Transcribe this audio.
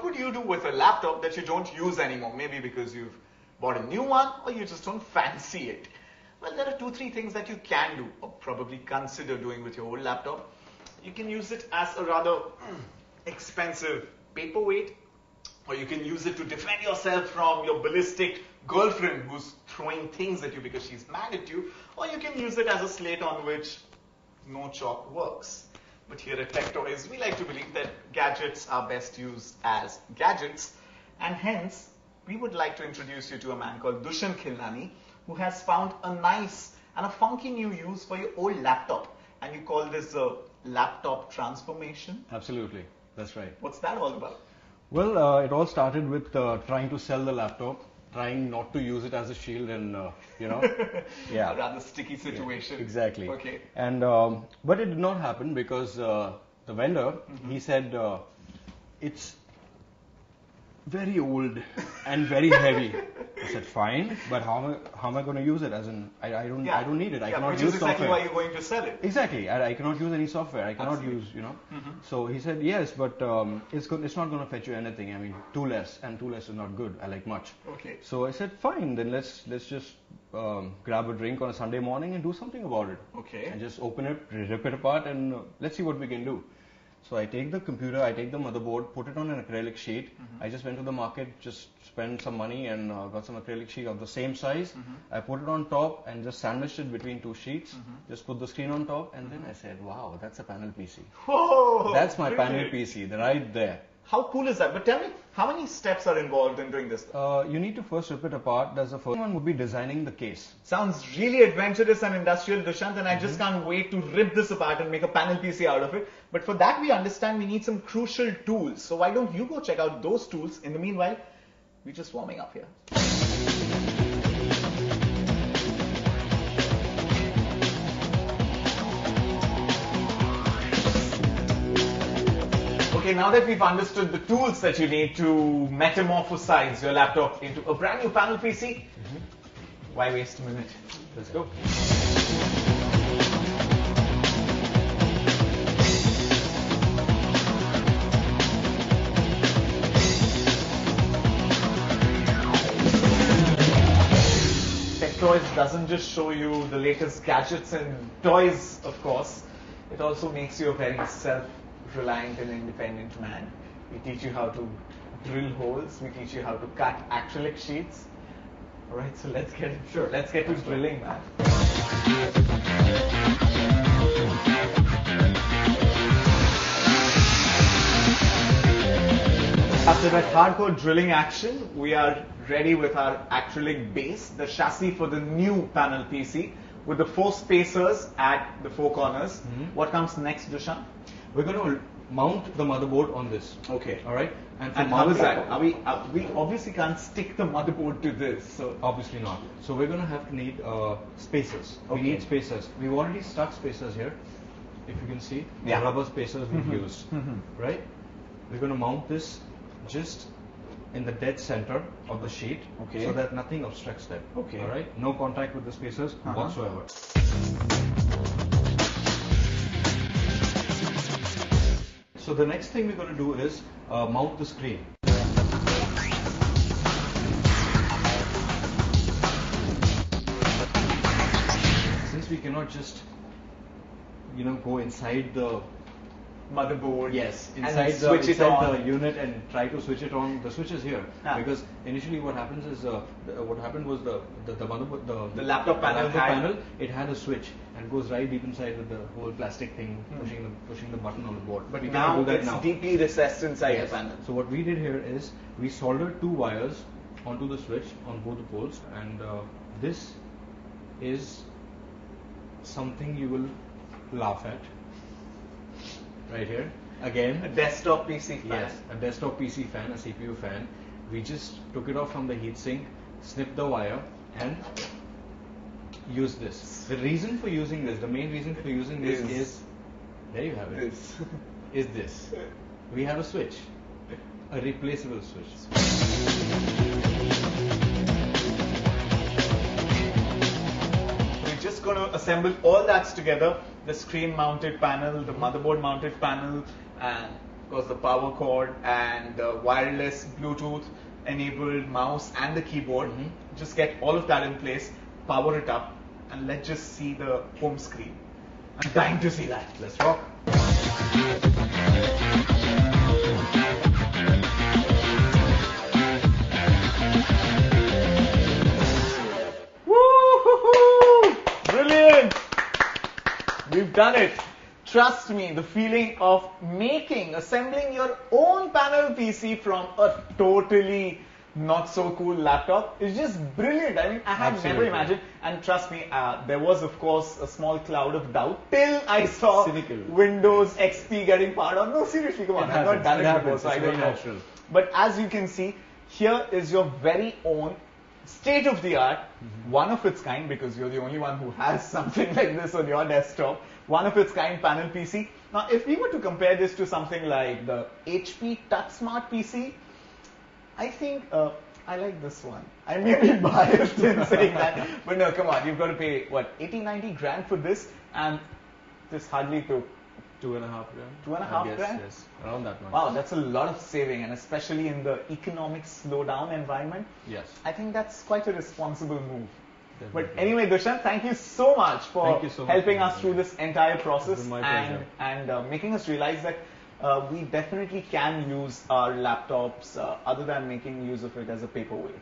would you do with a laptop that you don't use anymore? Maybe because you've bought a new one or you just don't fancy it. Well, there are 2-3 things that you can do or probably consider doing with your old laptop. You can use it as a rather expensive paperweight, or you can use it to defend yourself from your ballistic girlfriend who's throwing things at you because she's mad at you, or you can use it as a slate on which no chalk works. But here at Tech Toys, we like to believe that gadgets are best used as gadgets, and hence we would like to introduce you to a man called Dushyant Khilnani, who has found a nice and a funky new use for your old laptop. And you call this a laptop transformation? Absolutely, that's right. What's that all about? Well, it all started with trying to sell the laptop, trying not to use it as a shield, and Yeah, a rather sticky situation. Yeah, exactly. Okay. And but it did not happen because the vendor he said it's very old and very heavy. I said fine, but how am I going to use it? As in, I don't need it. I cannot which use is exactly software. why you're going to sell it. Exactly, I cannot use any software. I cannot use, So he said yes, but it's not going to fetch you anything. I mean, 2 less, and 2 less is not good. I like much. Okay. So I said fine, then let's just grab a drink on a Sunday morning and do something about it. Okay. And just open it, rip it apart, and let's see what we can do. So I take the computer, I take the motherboard, put it on an acrylic sheet. I just went to the market, just spent some money and got some acrylic sheet of the same size. I put it on top and just sandwiched it between 2 sheets. Just put the screen on top, and then I said, wow, that's a panel PC. Whoa, That's my brilliant. panel PC, right there. How cool is that? But tell me, how many steps are involved in doing this? You need to first rip it apart. There's the first one would be designing the case. Sounds really adventurous and industrial, Dushyant, and I just can't wait to rip this apart and make a panel PC out of it. But for that, we understand we need some crucial tools. So why don't you go check out those tools? In the meanwhile, we're just warming up here. Okay, now that we've understood the tools that you need to metamorphosize your laptop into a brand new panel PC, why waste a minute? Let's go. Tech Toys doesn't just show you the latest gadgets and toys, of course. It also makes you a very self-reliant and independent man. We teach you how to drill holes. We teach you how to cut acrylic sheets. All right, so let's get to drilling, man. After that hardcore drilling action, we are ready with our acrylic base, the chassis for the new panel PC, with the 4 spacers at the 4 corners. What comes next, Dushyant? We're going to mount the motherboard on this. Okay. All right. And how is that? We obviously can't stick the motherboard to this, so Obviously not. So we're going to have to need spacers. We Okay. need spacers. We've already stuck spacers here. If you can see, Yeah. the rubber spacers we've used. Right? We're going to mount this just in the dead center of the sheet, Okay. so that nothing obstructs them. Okay. All right. No contact with the spacers whatsoever. So the next thing we're going to do is mount the screen. Since we cannot just, go inside the motherboard. inside, and the, switch it inside on. the unit and try to switch it on. The switch is here because initially what happens is what happened was the motherboard, The laptop panel had- it had a switch and goes right deep inside with the whole plastic thing pushing the button on the board. But we now cannot do that it's now. deeply recessed inside Yes. the panel. So what we did here is we soldered 2 wires onto the switch on both the poles, and this is something you will laugh at right here. Again, A desktop PC fan. yes, a desktop PC fan, a CPU fan. We just took it off from the heatsink, snipped the wire, and used this. The reason for using this, the main reason for using this is there you have it. Is this. We have a switch, a replaceable switch. We're just going to assemble all that together, the screen mounted panel, the motherboard mounted panel, and Of course, the power cord and the wireless Bluetooth enabled mouse and the keyboard. Just get all of that in place, power it up, and let's just see the home screen. I'm dying to see that. Let's rock. Woo-hoo-hoo! Brilliant! We've done it. Trust me, the feeling of assembling your own panel PC from a totally not so cool laptop is just brilliant. I mean, I had never imagined, and trust me, there was of course a small cloud of doubt till I saw Windows XP getting powered on. No, seriously, come on, I've not done it before, so I don't know. But as you can see, here is your very own state-of-the-art, one of its kind, because you're the only one who has something like this on your desktop, one of its kind panel PC. Now, if we were to compare this to something like the HP TouchSmart PC, I think I like this one. I may be biased in saying that, but no, come on, you've got to pay, what, 80, 90 grand for this, and this hardly took 2.5 grand. 2.5 grand? Yes, around that much. Wow, that's a lot of saving, and especially in the economic slowdown environment. Yes. I think that's quite a responsible move. Definitely. But anyway, Dushyant, thank you so much for helping us through this entire process and making us realize that we definitely can use our laptops other than making use of it as a paperweight.